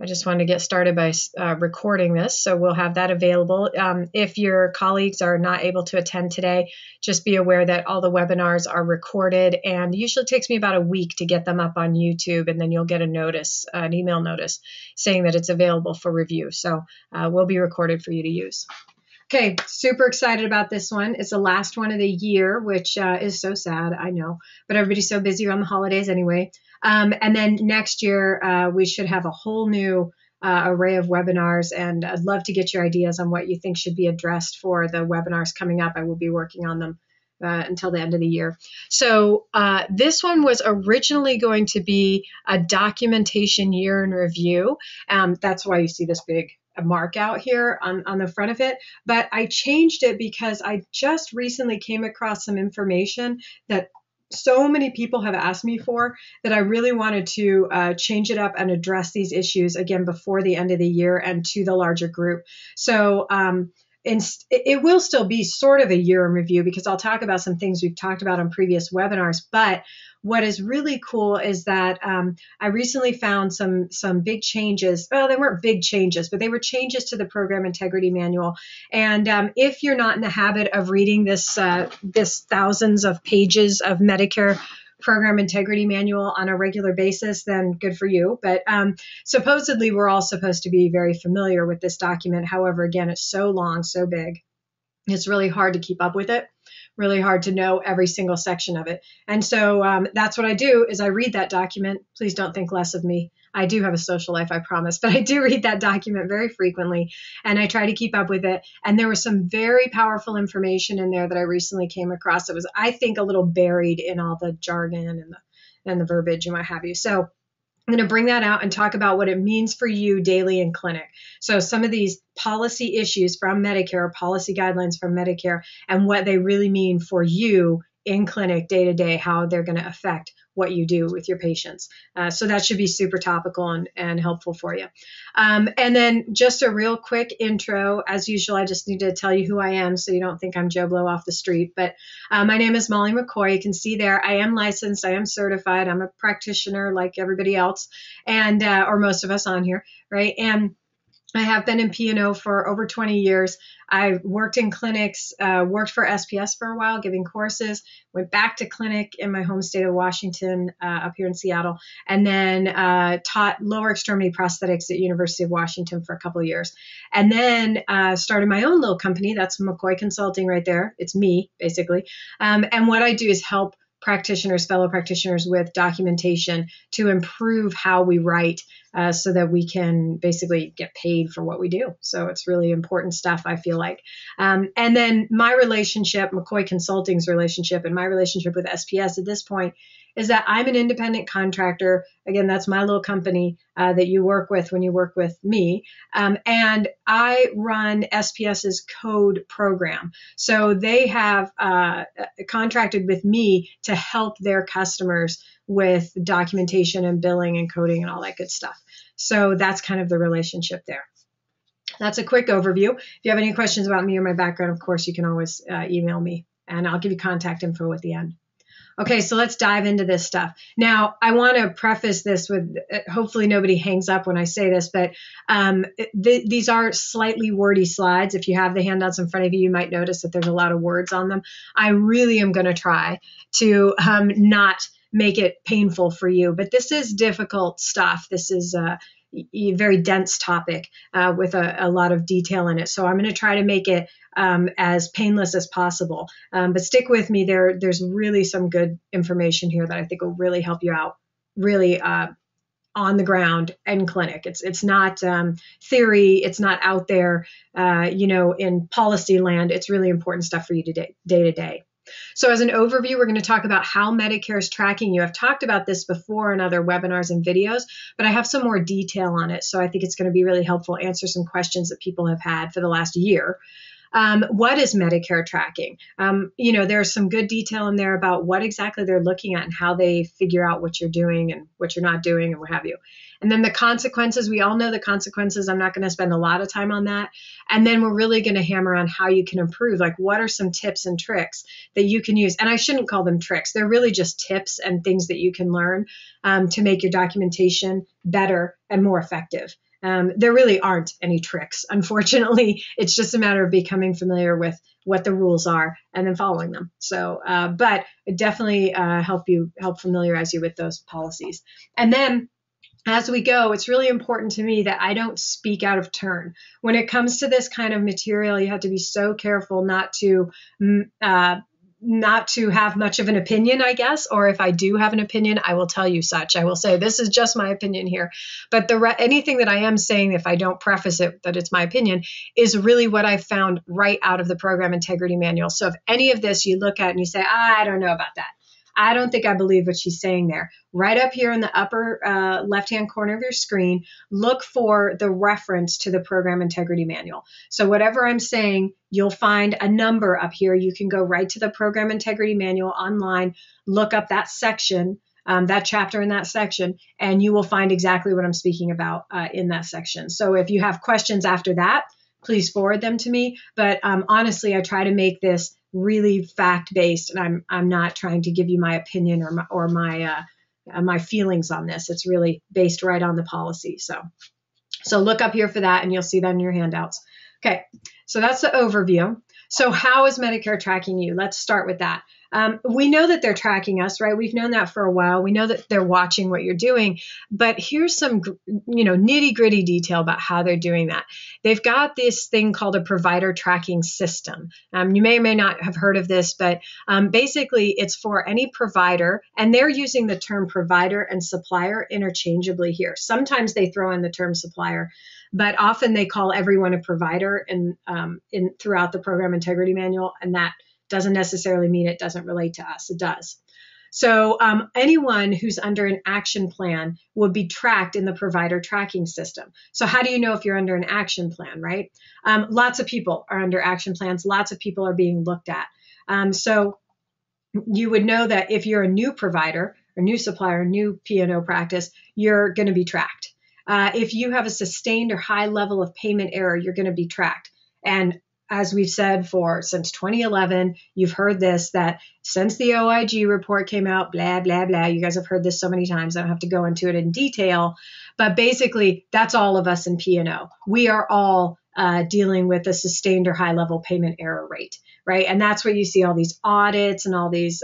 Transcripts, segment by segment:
I just wanted to get started by recording this, so we'll have that available. If your colleagues are not able to attend today, just be aware that all the webinars are recorded, and usually takes me about a week to get them up on YouTube, and then you'll get a notice, an email notice, saying that it's available for review. So will be recorded for you to use. Okay, super excited about this one. It's the last one of the year, which is so sad, I know, but everybody's so busy around the holidays anyway. And then next year, we should have a whole new array of webinars, and I'd love to get your ideas on what you think should be addressed for the webinars coming up. I will be working on them until the end of the year. So this one was originally going to be a documentation year in review. That's why you see this big mark out here on the front of it, but I changed it because I just recently came across some information that so many people have asked me for that I really wanted to change it up and address these issues again before the end of the year and to the larger group. So it will still be sort of a year in review because I'll talk about some things we've talked about on previous webinars, but what is really cool is that I recently found some big changes. Well, they weren't big changes, but they were changes to the Program Integrity Manual. And if you're not in the habit of reading this thousands of pages of Medicare Program Integrity Manual on a regular basis, then good for you. But supposedly we're all supposed to be very familiar with this document. However, again, it's so long, so big, it's really hard to keep up with it. Really hard to know every single section of it. And so that's what I do is I read that document. Please don't think less of me. I do have a social life, I promise, but I do read that document very frequently and I try to keep up with it. And there was some very powerful information in there that I recently came across. It was, I think, a little buried in all the jargon and the verbiage and what have you. So I'm going to bring that out and talk about what it means for you daily in clinic. So some of these policy issues from Medicare, policy guidelines from Medicare, and what they really mean for you in clinic day to day, how they're going to affect what you do with your patients. So that should be super topical and helpful for you. And then just a real quick intro. As usual, I just need to tell you who I am so you don't think I'm Joe Blow off the street. But my name is Molly McCoy. You can see there, I am licensed, I am certified, I'm a practitioner like everybody else, and or most of us on here, right? And I have been in P&O for over 20 years. I worked in clinics, worked for SPS for a while, giving courses, went back to clinic in my home state of Washington, up here in Seattle, and then taught lower extremity prosthetics at University of Washington for a couple of years. And then started my own little company. That's McCoy Consulting right there. It's me, basically. And what I do is help practitioners, fellow practitioners with documentation to improve how we write so that we can basically get paid for what we do. So it's really important stuff, I feel like. And then my relationship, McCoy Consulting's relationship, and my relationship with SPS at this point is that I'm an independent contractor. Again, that's my little company that you work with when you work with me. And I run SPS's code program. So they have contracted with me to help their customers with documentation and billing and coding and all that good stuff. So that's kind of the relationship there. That's a quick overview. If you have any questions about me or my background, of course, you can always email me, and I'll give you contact info at the end. Okay, so let's dive into this stuff. Now, I want to preface this with, hopefully nobody hangs up when I say this, but these are slightly wordy slides. If you have the handouts in front of you, you might notice that there's a lot of words on them. I really am going to try to not make it painful for you, but this is difficult stuff. This is a very dense topic with a lot of detail in it. So I'm going to try to make it as painless as possible. But stick with me. There's really some good information here that I think will really help you out, really on the ground in clinic. It's not theory. It's not out there, in policy land. It's really important stuff for you day to day. So as an overview, we're going to talk about how Medicare is tracking you. I've talked about this before in other webinars and videos, but I have some more detail on it. So I think it's going to be really helpful, answer some questions that people have had for the last year. What is Medicare tracking? There's some good detail in there about what exactly they're looking at and how they figure out what you're doing and what you're not doing and what have you. And then the consequences, we all know the consequences. I'm not going to spend a lot of time on that. And then we're really going to hammer on how you can improve. Like, what are some tips and tricks that you can use? And I shouldn't call them tricks. They're really just tips and things that you can learn to make your documentation better and more effective. There really aren't any tricks. Unfortunately, it's just a matter of becoming familiar with what the rules are and then following them. So, but definitely help familiarize you with those policies. And then as we go, it's really important to me that I don't speak out of turn. When it comes to this kind of material, you have to be so careful not to have much of an opinion, I guess, or if I do have an opinion, I will tell you such. I will say, this is just my opinion here. But anything that I am saying, if I don't preface it that it's my opinion, is really what I found right out of the Program Integrity Manual. So if any of this you look at and you say, I don't know about that, I don't think I believe what she's saying there. Right up here in the upper left-hand corner of your screen, look for the reference to the Program Integrity Manual. So whatever I'm saying, you'll find a number up here. You can go right to the Program Integrity Manual online, look up that section, that chapter in that section, and you will find exactly what I'm speaking about in that section. So if you have questions after that, please forward them to me. But honestly, I try to make this really fact-based, and I'm not trying to give you my opinion or my feelings on this. It's really based right on the policy. So look up here for that, and you'll see that in your handouts. Okay, so that's the overview. So how is Medicare tracking you? Let's start with that. We know that they're tracking us, right? We've known that for a while. We know that they're watching what you're doing, but here's some, nitty gritty detail about how they're doing that. They've got this thing called a provider tracking system. You may or may not have heard of this, but basically it's for any provider, and they're using the term provider and supplier interchangeably here. Sometimes they throw in the term supplier, but often they call everyone a provider throughout the Program Integrity Manual, and that doesn't necessarily mean it doesn't relate to us. It does. So anyone who's under an action plan would be tracked in the provider tracking system. So how do you know if you're under an action plan, right? Lots of people are under action plans. Lots of people are being looked at. So you would know that if you're a new provider or new supplier, new P&O practice, you're going to be tracked. If you have a sustained or high level of payment error, you're going to be tracked. And as we've said since 2011, you've heard this, that since the OIG report came out, blah, blah, blah. You guys have heard this so many times. I don't have to go into it in detail. But basically, that's all of us in P&O. We are all dealing with a sustained or high level payment error rate, right? And that's where you see all these audits and all these,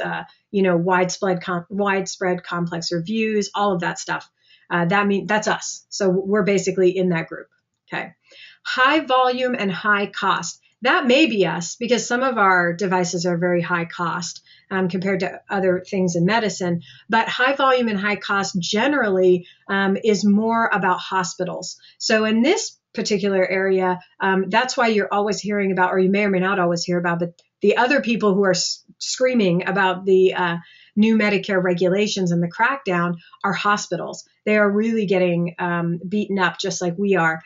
widespread complex reviews, all of that stuff. That's us. So we're basically in that group. Okay. High volume and high cost. That may be us, because some of our devices are very high cost compared to other things in medicine. But high volume and high cost generally is more about hospitals. So in this particular area, that's why you're always hearing about, or you may or may not always hear about, but the other people who are screaming about the new Medicare regulations and the crackdown are hospitals. They are really getting beaten up just like we are.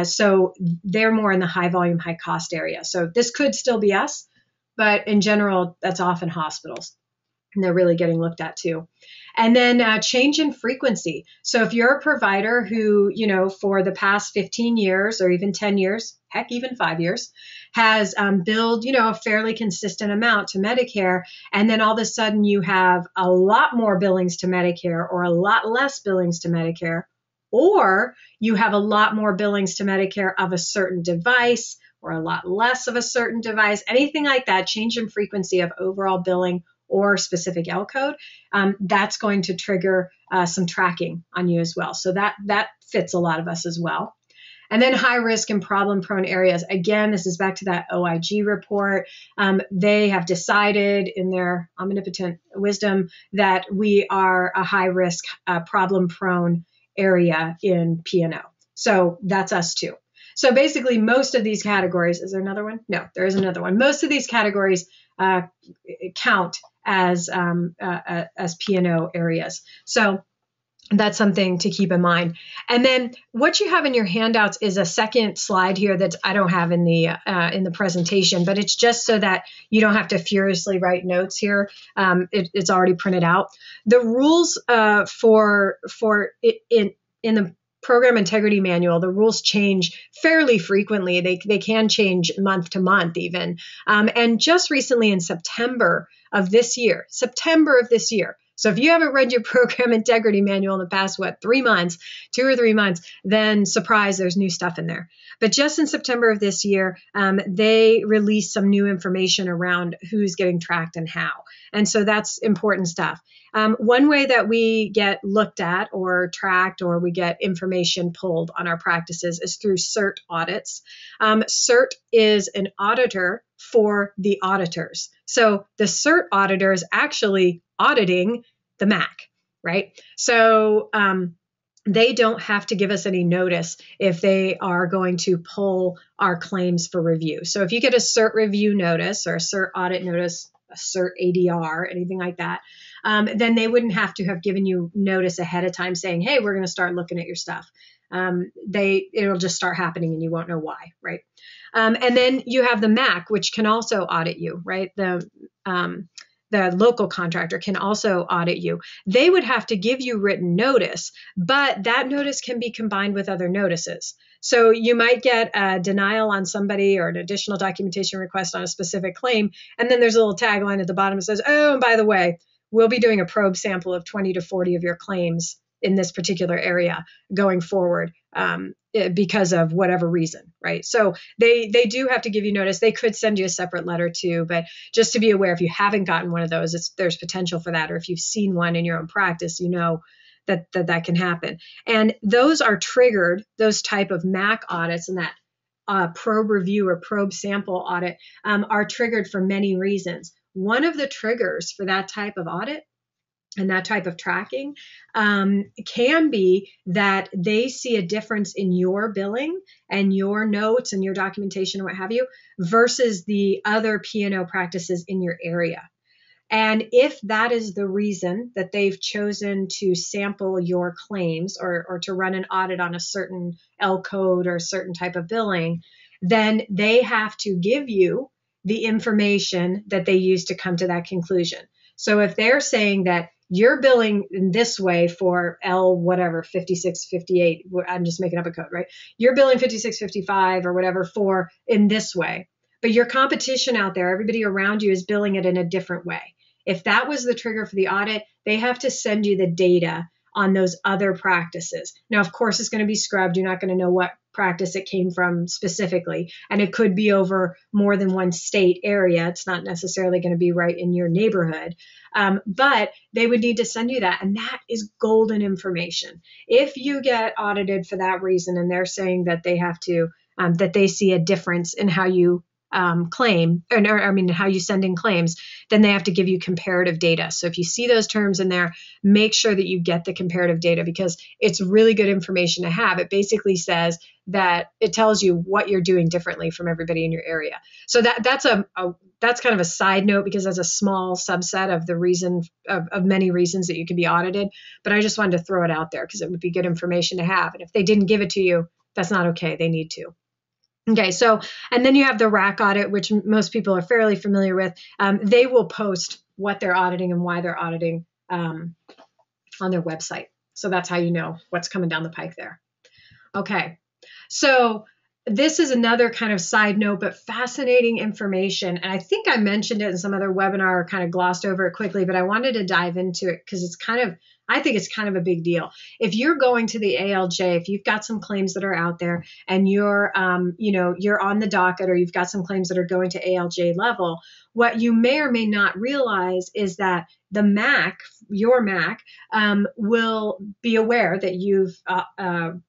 So they're more in the high volume, high cost area. So this could still be us, but in general, that's often hospitals. And they're really getting looked at too. And then change in frequency. So if you're a provider who, for the past 15 years or even 10 years, heck, even 5 years, has billed, a fairly consistent amount to Medicare, and then all of a sudden you have a lot more billings to Medicare or a lot less billings to Medicare, or you have a lot more billings to Medicare of a certain device or a lot less of a certain device, anything like that, change in frequency of overall billing or specific L code, that's going to trigger some tracking on you as well. So that fits a lot of us as well. And then high risk and problem prone areas. Again, this is back to that OIG report. They have decided in their omnipotent wisdom that we are a high risk, problem prone area in P&O. So that's us too. So basically most of these categories, is there another one? No, there is another one. Most of these categories count as P&O areas. So that's something to keep in mind. And then what you have in your handouts is a second slide here that I don't have in the presentation, but it's just so that you don't have to furiously write notes here. It's already printed out. The rules in the Program Integrity Manual, the rules change fairly frequently. They can change month to month even. And just recently in September of this year, So if you haven't read your program integrity manual in the past, 3 months, 2 or 3 months, then surprise, there's new stuff in there. But just in September of this year, they released some new information around who's getting tracked and how. And so that's important stuff. One way that we get looked at or tracked or we get information pulled on our practices is through CERT audits. CERT is an auditor for the auditors. So the CERT auditor is actually auditing the MAC, right? So they don't have to give us any notice if they are going to pull our claims for review. So if you get a CERT review notice or a CERT audit notice, a CERT ADR, anything like that, then they wouldn't have to have given you notice ahead of time saying, hey, we're going to start looking at your stuff. It'll just start happening and you won't know why, right? And then you have the MAC, which can also audit you, right? The local contractor can also audit you. They would have to give you written notice, but that notice can be combined with other notices. So you might get a denial on somebody or an additional documentation request on a specific claim, and then there's a little tagline at the bottom that says, oh, and by the way, we'll be doing a probe sample of 20 to 40 of your claims in this particular area going forward because of whatever reason, right? So they do have to give you notice. They could send you a separate letter too, but just to be aware, if you haven't gotten one of those, there's potential for that. Or if you've seen one in your own practice, you know that can happen. And those are triggered, those type of MAC audits and that probe review or probe sample audit are triggered for many reasons. One of the triggers for that type of audit and that type of tracking can be that they see a difference in your billing and your notes and your documentation and what have you versus the other P&O practices in your area. And if that is the reason that they've chosen to sample your claims or to run an audit on a certain L code or a certain type of billing, then they have to give you the information that they use to come to that conclusion. So if they're saying that you're billing in this way for L whatever, 5658, I'm just making up a code, right? You're billing 5655 or whatever for in this way, but your competition out there, everybody around you is billing it in a different way. If that was the trigger for the audit, they have to send you the data on those other practices. Now, of course, it's going to be scrubbed. You're not going to know what practice it came from specifically, and it could be over more than one state area. It's not necessarily going to be right in your neighborhood, but they would need to send you that, and that is golden information. If you get audited for that reason, and they're saying that they have to, that they see a difference in how you claim, how you send in claims, then they have to give you comparative data. So if you see those terms in there, make sure that you get the comparative data because it's really good information to have. It basically says that it tells you what you're doing differently from everybody in your area. So that's kind of a side note because that's a small subset of the reason of many reasons that you could be audited. But I just wanted to throw it out there because it would be good information to have. And if they didn't give it to you, that's not okay. They need to. Okay, so, and then you have the RAC audit, which most people are fairly familiar with. They will post what they're auditing and why they're auditing on their website. So that's how you know what's coming down the pike there. Okay, so this is another kind of side note, but fascinating information. And I think I mentioned it in some other webinar, kind of glossed over it quickly, but I wanted to dive into it because I think it's kind of a big deal. If you're going to the ALJ, if you've got some claims that are out there and you're on the docket or you've got some claims that are going to ALJ level, what you may or may not realize is that the MAC, your MAC, will be aware that you've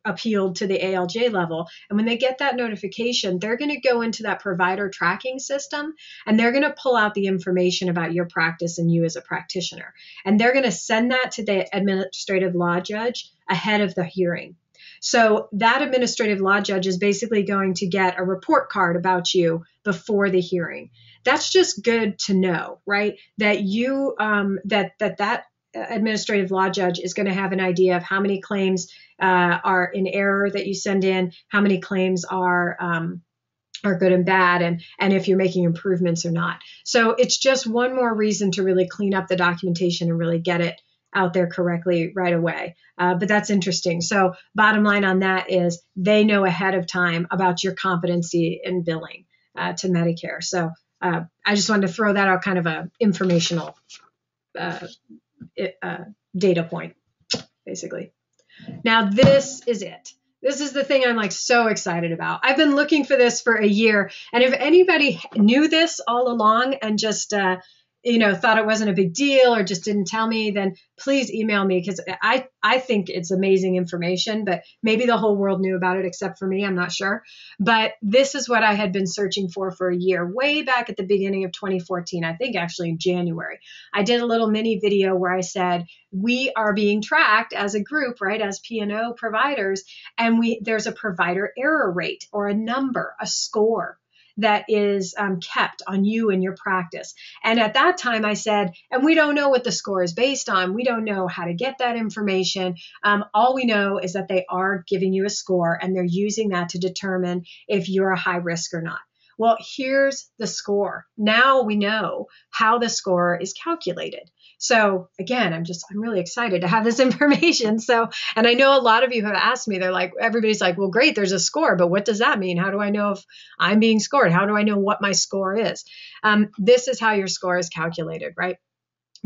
appealed to the ALJ level. And when they get that notification, they're going to go into that provider tracking system and they're going to pull out the information about your practice and you as a practitioner. And they're going to send that to the administrative law judge ahead of the hearing. So that administrative law judge is basically going to get a report card about you before the hearing. That's just good to know, right? That you that administrative law judge is going to have an idea of how many claims are in error that you send in, how many claims are good and bad, and if you're making improvements or not. So it's just one more reason to really clean up the documentation and really get it out there correctly right away. But that's interesting. So bottom line on that is they know ahead of time about your competency in billing to Medicare. So I just wanted to throw that out, kind of a informational data point, basically. Now, this is it. This is the thing I'm like so excited about. I've been looking for this for a year. And if anybody knew this all along and just, thought it wasn't a big deal or just didn't tell me, then please email me, because I think it's amazing information, but maybe the whole world knew about it except for me. I'm not sure. But this is what I had been searching for a year, way back at the beginning of 2014, I think actually in January. I did a little mini video where I said, we are being tracked as a group, right, as P&O providers, and there's a provider error rate or a number, a score that is kept on you and your practice. And at that time I said, and we don't know what the score is based on. We don't know how to get that information. All we know is that they are giving you a score and they're using that to determine if you're a high risk or not. Well, here's the score. Now we know how the score is calculated. So again, I'm really excited to have this information. So, and I know a lot of you have asked me, everybody's like, well, great, there's a score, but what does that mean? How do I know if I'm being scored? How do I know what my score is? This is how your score is calculated, right?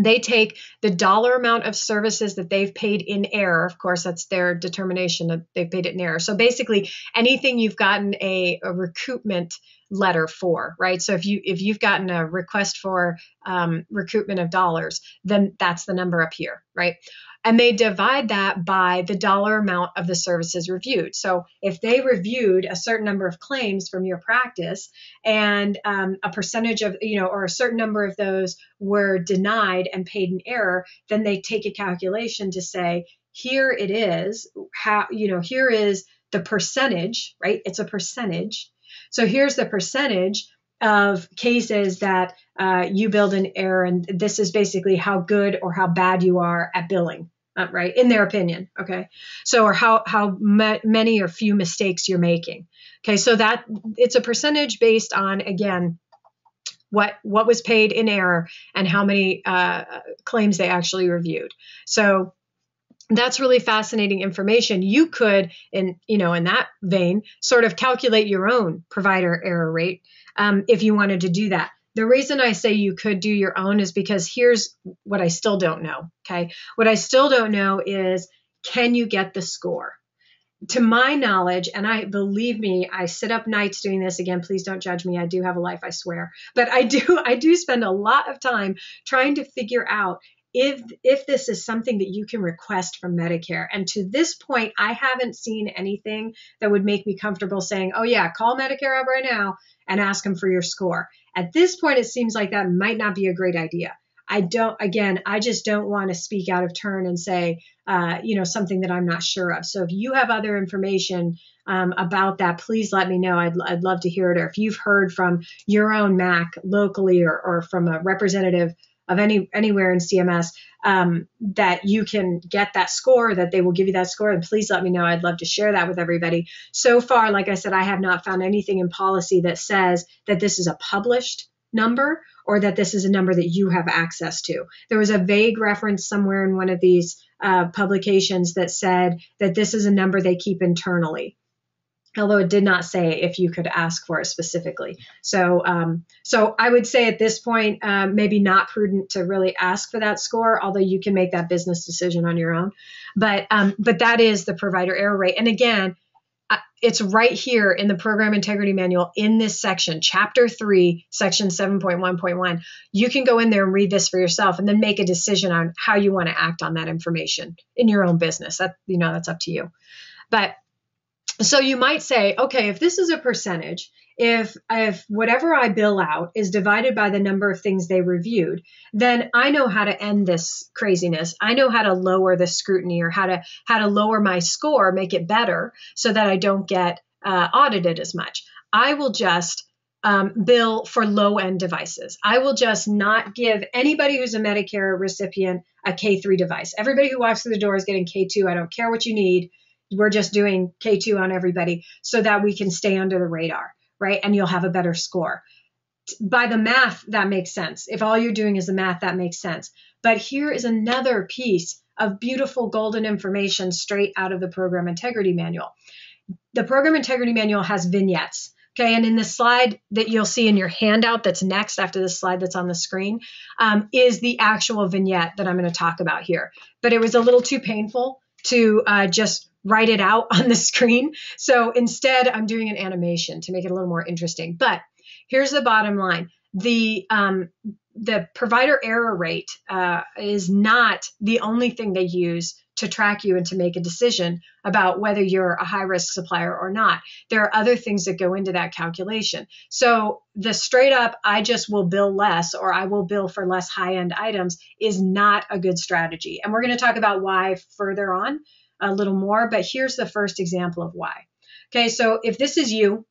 They take the dollar amount of services that they've paid in error. Of course, that's their determination that they've paid it in error. So basically anything you've gotten a recoupment letter for, right? So if you've gotten a request for recoupment of dollars, then that's the number up here, right? And they divide that by the dollar amount of the services reviewed. So if they reviewed a certain number of claims from your practice and a percentage of, or a certain number of those were denied and paid in error, then they take a calculation to say, here it is, here is the percentage, right? It's a percentage. So here's the percentage of cases that you billed in error, and this is basically how good or how bad you are at billing, right? In their opinion, okay? So, or how many or few mistakes you're making, okay? So that it's a percentage based on, again, what was paid in error and how many claims they actually reviewed. So that's really fascinating information. You could, in that vein, sort of calculate your own provider error rate if you wanted to do that. The reason I say you could do your own is because here's what I still don't know, okay? What I still don't know is, can you get the score? To my knowledge, and believe me, I sit up nights doing this. Again, please don't judge me. I do have a life, I swear. But I do spend a lot of time trying to figure out if this is something that you can request from Medicare. And to this point, I haven't seen anything that would make me comfortable saying, oh yeah, call Medicare up right now and ask them for your score. At this point, it seems like that might not be a great idea. I just don't want to speak out of turn and say, something that I'm not sure of. So if you have other information about that, please let me know. I'd love to hear it. Or if you've heard from your own MAC locally or from a representative of anywhere in CMS that you can get that score, that they will give you that score, and please let me know. I'd love to share that with everybody. So far, like I said, I have not found anything in policy that says that this is a published number or that this is a number that you have access to. There was a vague reference somewhere in one of these publications that said that this is a number they keep internally, although it did not say if you could ask for it specifically. So I would say at this point, maybe not prudent to really ask for that score, although you can make that business decision on your own. But that is the provider error rate. And again, it's right here in the Program Integrity Manual in this section, Chapter 3, Section 7.1.1. You can go in there and read this for yourself and then make a decision on how you want to act on that information in your own business. That's up to you. But so you might say, okay, if this is a percentage, if whatever I bill out is divided by the number of things they reviewed, then I know how to end this craziness. I know how to lower the scrutiny or how to lower my score, make it better so that I don't get audited as much. I will just bill for low-end devices. I will just not give anybody who's a Medicare recipient a K3 device. Everybody who walks through the door is getting K2. I don't care what you need. We're just doing K2 on everybody so that we can stay under the radar, right? And you'll have a better score. By the math, that makes sense. If all you're doing is the math, that makes sense. But here is another piece of beautiful golden information straight out of the Program Integrity Manual. The Program Integrity Manual has vignettes. Okay, and in the slide that you'll see in your handout that's next after the slide that's on the screen is the actual vignette that I'm going to talk about here. But it was a little too painful to just write it out on the screen. So instead, I'm doing an animation to make it a little more interesting. But here's the bottom line. The provider error rate is not the only thing they use to track you and to make a decision about whether you're a high-risk supplier or not. There are other things that go into that calculation. So the straight up, I just will bill less or I will bill for less high-end items is not a good strategy. And we're going to talk about why further on a little more, but here's the first example of why. Okay, so if this is you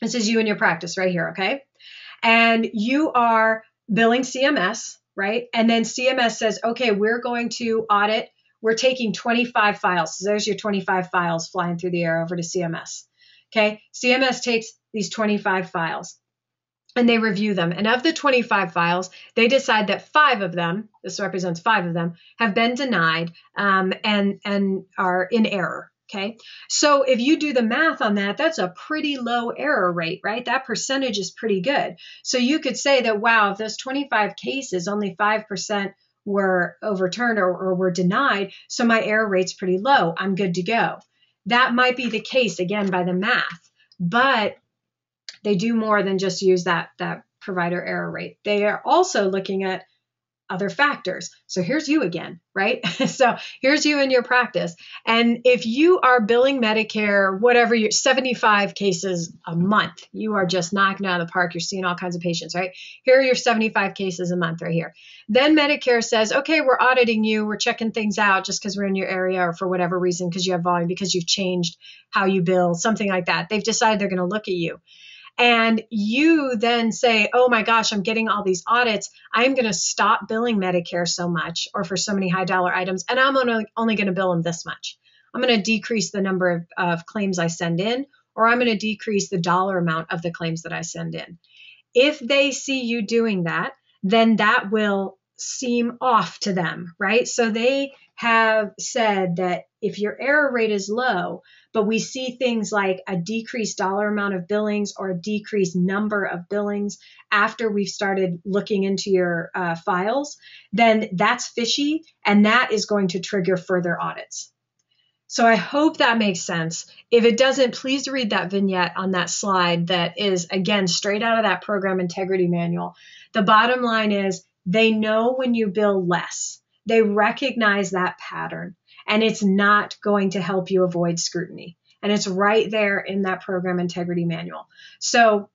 in your practice right here, okay? And you are billing CMS, right? And then CMS says, okay, we're going to audit. We're taking 25 files. So there's your 25 files flying through the air over to CMS. Okay, CMS takes these 25 files and they review them. And of the 25 files, they decide that 5 of them, this represents 5 of them, have been denied and are in error. Okay, so if you do the math on that, that's a pretty low error rate, right? That percentage is pretty good. So you could say that, wow, if those 25 cases, only 5% were overturned or were denied, so my error rate's pretty low. I'm good to go. That might be the case, again, by the math, but they do more than just use that provider error rate. They are also looking at other factors. So here's you again, right? So here's you in your practice. And if you are billing Medicare, whatever, you're 75 cases a month, you are just knocking out of the park. You're seeing all kinds of patients, right? Here are your 75 cases a month right here. Then Medicare says, okay, we're auditing you. We're checking things out just because we're in your area or for whatever reason, because you have volume, because you've changed how you bill, something like that. They've decided they're going to look at you. And you then say, oh my gosh, I'm getting all these audits. I'm going to stop billing Medicare so much or for so many high dollar items, and I'm only going to bill them this much. I'm going to decrease the number of claims I send in, or I'm going to decrease the dollar amount of the claims that I send in. If they see you doing that, then that will seem off to them, right? So they have said that if your error rate is low, but we see things like a decreased dollar amount of billings or a decreased number of billings after we've started looking into your files, then that's fishy, and that is going to trigger further audits. So I hope that makes sense. If it doesn't, please read that vignette on that slide that is, again, straight out of that Program Integrity Manual. The bottom line is they know when you bill less. They recognize that pattern, and it's not going to help you avoid scrutiny. And it's right there in that Program Integrity Manual. So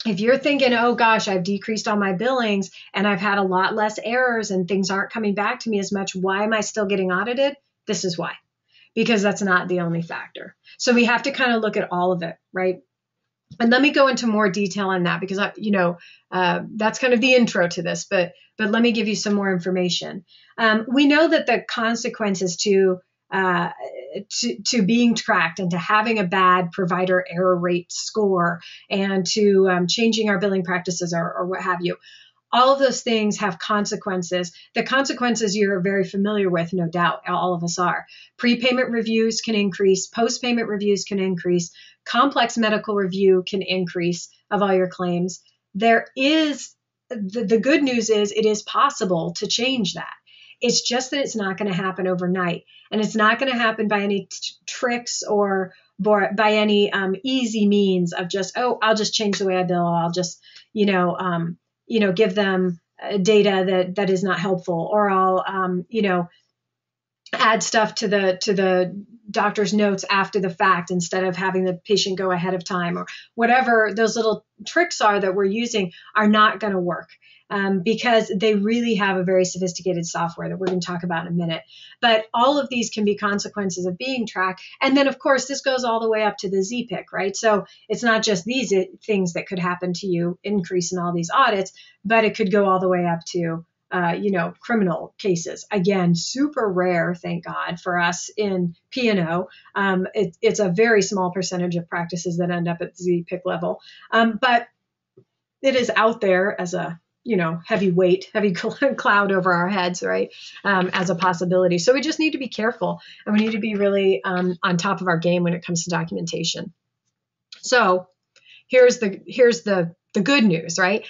if you're thinking, oh gosh, I've decreased all my billings and I've had a lot less errors and things aren't coming back to me as much, why am I still getting audited? This is why. Because that's not the only factor. So we have to kind of look at all of it, right? And let me go into more detail on that because, that's kind of the intro to this, but let me give you some more information. We know that the consequences to being tracked and to having a bad provider error rate score and to changing our billing practices or what have you, all of those things have consequences. The consequences you're very familiar with, no doubt, all of us are. Prepayment reviews can increase, post-payment reviews can increase, complex medical review can increase of all your claims. There is, the good news is it is possible to change that. It's just that it's not going to happen overnight. And it's not going to happen by any tricks or by any easy means of just, oh, I'll just change the way I bill. I'll just, give them data that is not helpful, or I'll, add stuff to the doctor's notes after the fact instead of having the patient go ahead of time, or whatever those little tricks are that we're using are not going to work. Because they really have a very sophisticated software that we're going to talk about in a minute. But all of these can be consequences of being tracked. And then, of course, this goes all the way up to the ZPIC, right? So it's not just these things that could happen to you, increase in all these audits, but it could go all the way up to, criminal cases. Again, super rare, thank God, for us in P&O. It's a very small percentage of practices that end up at ZPIC level. But it is out there as a heavy weight, heavy cloud over our heads, right? As a possibility. So we just need to be careful, and we need to be really on top of our game when it comes to documentation. So here's the good news, right?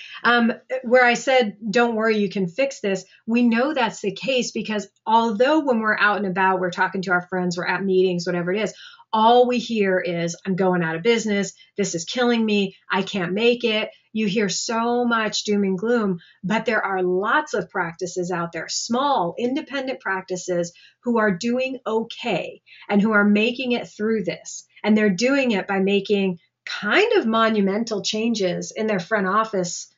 Where I said, don't worry, you can fix this. We know that's the case because although when we're out and about, we're talking to our friends, we're at meetings, whatever it is, all we hear is, I'm going out of business. This is killing me. I can't make it. You hear so much doom and gloom, but there are lots of practices out there, small, independent practices who are doing okay and who are making it through this. And they're doing it by making kind of monumental changes in their front office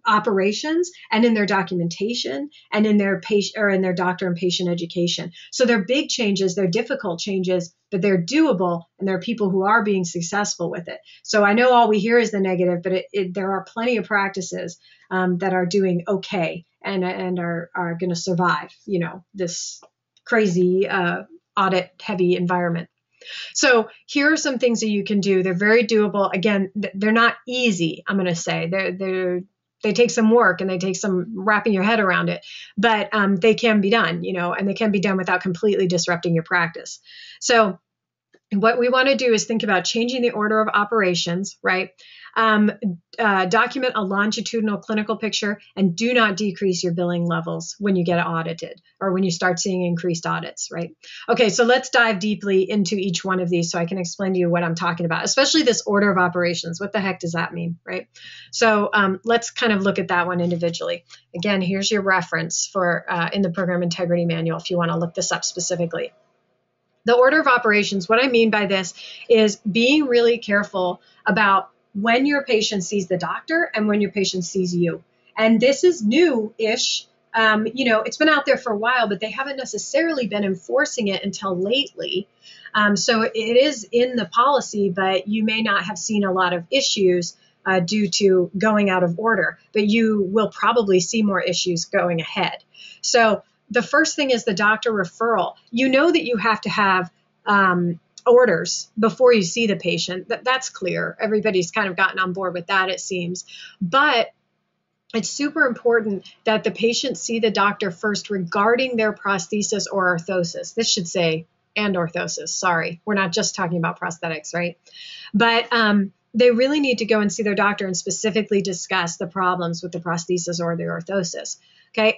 operations and in their documentation and in their patient or in their doctor and patient education. So they're big changes, they're difficult changes, but they're doable, and there are people who are being successful with it. So I know all we hear is the negative, but there are plenty of practices that are doing okay and are going to survive, this crazy audit heavy environment. So here are some things that you can do. They're very doable. Again, they're not easy, I'm going to say. They take some work and they take some wrapping your head around it, but they can be done, and they can be done without completely disrupting your practice. So what we want to do is think about changing the order of operations, right? Document a longitudinal clinical picture and do not decrease your billing levels when you get audited or when you start seeing increased audits, right? Okay, so let's dive deeply into each one of these so I can explain to you what I'm talking about, especially this order of operations. What the heck does that mean, right? So let's kind of look at that one individually. Again, here's your reference for in the Program Integrity Manual if you want to look this up specifically. The order of operations, what I mean by this is being really careful about when your patient sees the doctor and when your patient sees you. And this is new-ish. It's been out there for a while, but they haven't necessarily been enforcing it until lately. So it is in the policy, but you may not have seen a lot of issues due to going out of order, but you will probably see more issues going ahead. So the first thing is the doctor referral. You know that you have to have orders before you see the patient. That's clear. Everybody's kind of gotten on board with that, it seems. But it's super important that the patient see the doctor first regarding their prosthesis or orthosis. This should say and orthosis. Sorry, we're not just talking about prosthetics, right? But they really need to go and see their doctor and specifically discuss the problems with the prosthesis or the orthosis. Okay,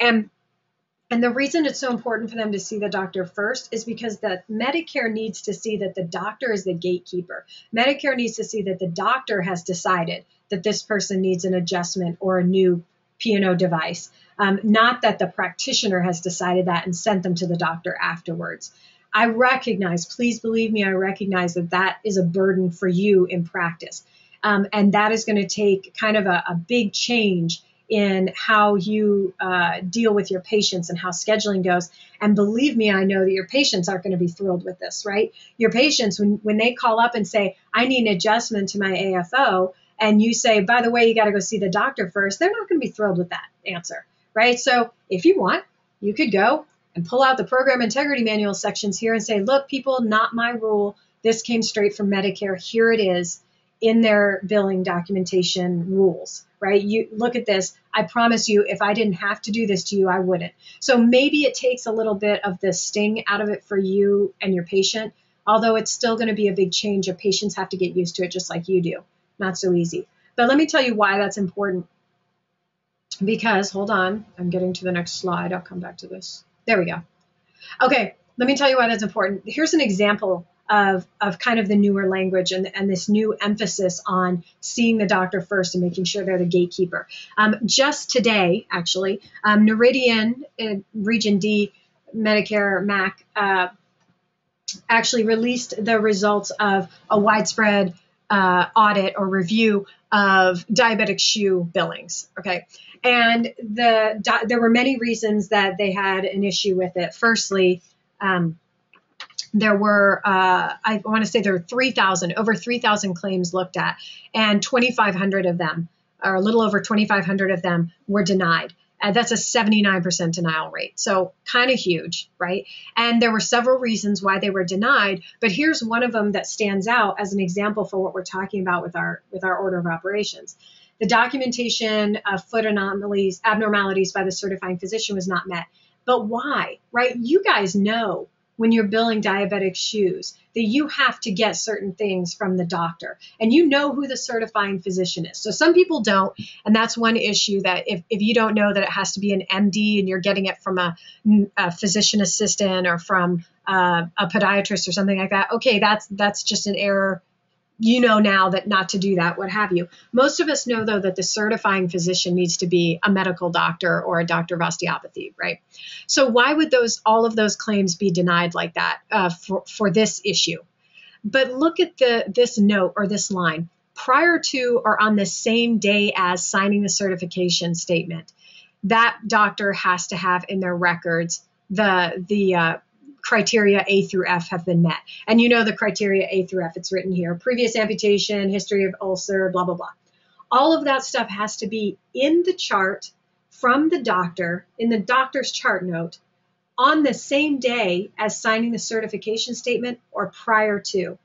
and the reason it's so important for them to see the doctor first is because the Medicare needs to see that the doctor is the gatekeeper. Medicare needs to see that the doctor has decided that this person needs an adjustment or a new P&O device, not that the practitioner has decided that and sent them to the doctor afterwards. I recognize, please believe me, I recognize that that is a burden for you in practice. And that is going to take kind of a big change in how you deal with your patients and how scheduling goes. And believe me, I know that your patients aren't going to be thrilled with this, right? Your patients, when they call up and say, I need an adjustment to my AFO, and you say, by the way, you got to go see the doctor first, they're not going to be thrilled with that answer, right? So if you want, you could go and pull out the Program Integrity Manual sections here and say, look, people, not my rule. This came straight from Medicare. Here it is in their billing documentation rules, right? You look at this. I promise you, if I didn't have to do this to you, I wouldn't. So maybe it takes a little bit of the sting out of it for you and your patient, although it's still going to be a big change. Your patients have to get used to it just like you do. Not so easy. But let me tell you why that's important. Because, hold on, I'm getting to the next slide. I'll come back to this. There we go. Okay, let me tell you why that's important. Here's an example of kind of the newer language and this new emphasis on seeing the doctor first and making sure they're the gatekeeper. Just today, actually, Noridian, Region D, Medicare, MAC, actually released the results of a widespread audit or review of diabetic shoe billings. Okay. And there were many reasons that they had an issue with it. Firstly, there were, I want to say there were over 3,000 claims looked at, and 2,500 of them, or a little over 2,500 of them, were denied. That's a 79% denial rate. So kind of huge, right? And there were several reasons why they were denied, but here's one of them that stands out as an example for what we're talking about with our order of operations. The documentation of foot abnormalities by the certifying physician was not met. But why, right? You guys know when you're billing diabetic shoes, that you have to get certain things from the doctor, and you know who the certifying physician is. So some people don't, and that's one issue, that if you don't know that it has to be an MD and you're getting it from a physician assistant or from a podiatrist or something like that, okay, that's just an error. You know now that not to do that, what have you. Most of us know, though, that the certifying physician needs to be a medical doctor or a doctor of osteopathy, right? So why would all of those claims be denied like that for this issue? But look at this note or this line. Prior to or on the same day as signing the certification statement, that doctor has to have in their records the criteria A through F have been met. And you know the criteria A through F, it's written here: previous amputation, history of ulcer, blah, blah, blah. All of that stuff has to be in the chart from the doctor, in the doctor's chart note, on the same day as signing the certification statement or prior to.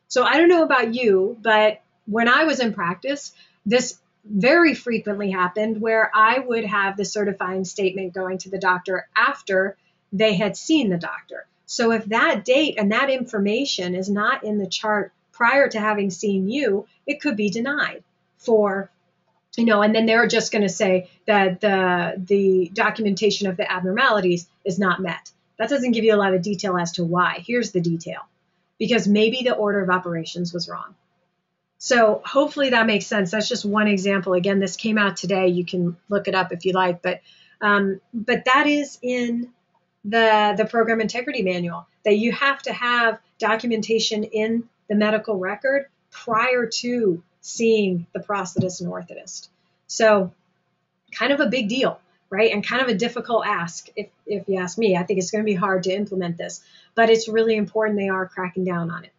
So I don't know about you, but when I was in practice, this very frequently happened where I would have the certifying statement going to the doctor after they had seen the doctor. So if that date and that information is not in the chart prior to having seen you, it could be denied for, and then they're just going to say that the documentation of the abnormalities is not met. That doesn't give you a lot of detail as to why. Here's the detail: because maybe the order of operations was wrong. So hopefully that makes sense. That's just one example. Again, this came out today. You can look it up if you like, but that is in the Program Integrity Manual, that you have to have documentation in the medical record prior to seeing the prosthetist and orthotist. So kind of a big deal, right? And kind of a difficult ask, if you ask me. I think it's going to be hard to implement this, but it's really important they are cracking down on it.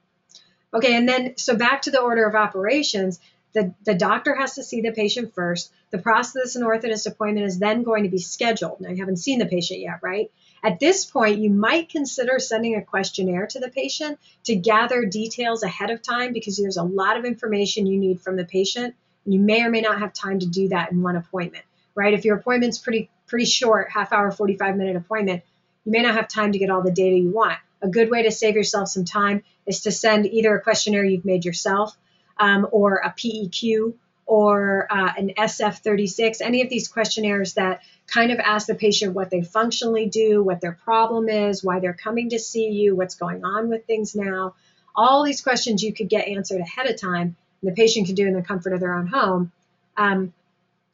Okay, and then so back to the order of operations. The doctor has to see the patient first. The prosthetist and orthotist appointment is then going to be scheduled. Now, you haven't seen the patient yet, right? At this point, you might consider sending a questionnaire to the patient to gather details ahead of time, because there's a lot of information you need from the patient, and you may or may not have time to do that in one appointment, right? If your appointment's pretty short, half hour, 45-minute appointment, you may not have time to get all the data you want. A good way to save yourself some time is to send either a questionnaire you've made yourself, or a PEQ, or an SF-36, any of these questionnaires that kind of ask the patient what they functionally do, what their problem is, why they're coming to see you, what's going on with things now. All these questions you could get answered ahead of time, and the patient can do in the comfort of their own home, can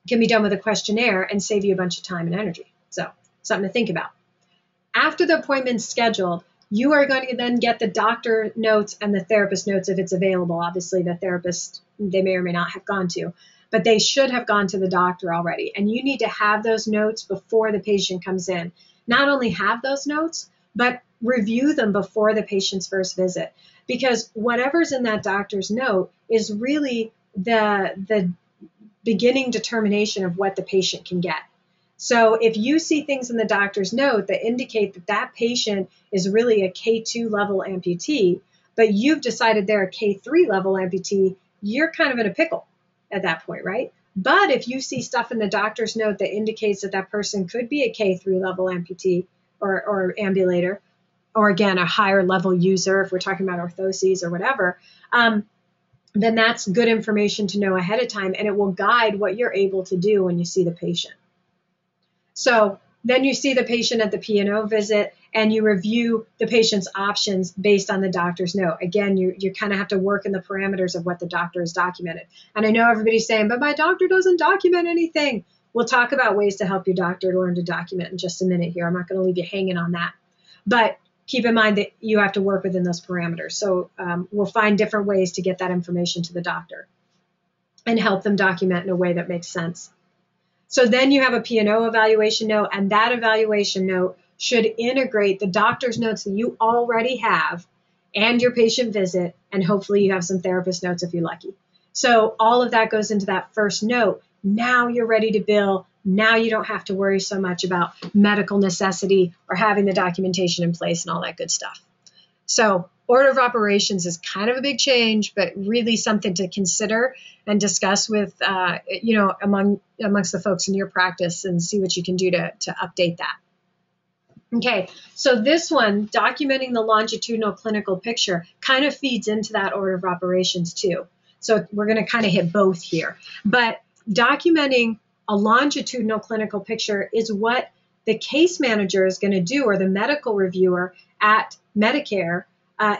be done with a questionnaire and save you a bunch of time and energy. So something to think about. After the appointment's scheduled, you are going to then get the doctor notes and the therapist notes if it's available. Obviously, the therapist, they may or may not have gone to, but they should have gone to the doctor already. And you need to have those notes before the patient comes in. Not only have those notes, but review them before the patient's first visit. Because whatever's in that doctor's note is really the beginning determination of what the patient can get. So if you see things in the doctor's note that indicate that that patient is really a K2 level amputee, but you've decided they're a K3 level amputee, you're kind of in a pickle at that point, right? But if you see stuff in the doctor's note that indicates that that person could be a K3 level amputee or ambulator, or again, a higher level user, if we're talking about orthoses or whatever, then that's good information to know ahead of time, and it will guide what you're able to do when you see the patient. So then you see the patient at the P&O visit, and you review the patient's options based on the doctor's note. Again, you kind of have to work in the parameters of what the doctor has documented. And I know everybody's saying, but my doctor doesn't document anything. We'll talk about ways to help your doctor to learn to document in just a minute here. I'm not going to leave you hanging on that. But keep in mind that you have to work within those parameters. So we'll find different ways to get that information to the doctor and help them document in a way that makes sense. So then you have a P&O evaluation note, and that evaluation note should integrate the doctor's notes that you already have and your patient visit, and hopefully you have some therapist notes if you're lucky. So all of that goes into that first note. Now you're ready to bill. Now you don't have to worry so much about medical necessity or having the documentation in place and all that good stuff. So order of operations is kind of a big change, but really something to consider and discuss with, amongst the folks in your practice, and see what you can do to update that. Okay, so this one, documenting the longitudinal clinical picture, kind of feeds into that order of operations too. So we're going to kind of hit both here. But documenting a longitudinal clinical picture is what the case manager is going to do, or the medical reviewer at Medicare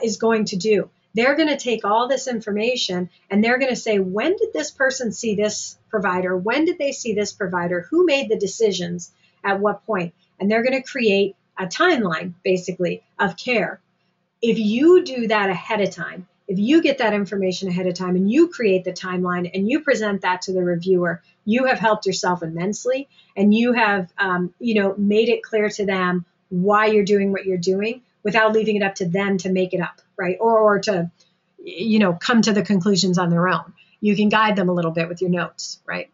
is going to do. They're going to take all this information and they're going to say, when did this person see this provider? When did they see this provider? Who made the decisions at what point? And they're going to create a timeline, basically, of care. If you do that ahead of time, if you get that information ahead of time and you create the timeline and you present that to the reviewer, you have helped yourself immensely, and you have, made it clear to them why you're doing what you're doing without leaving it up to them to make it up, right? Or to, come to the conclusions on their own. You can guide them a little bit with your notes, right?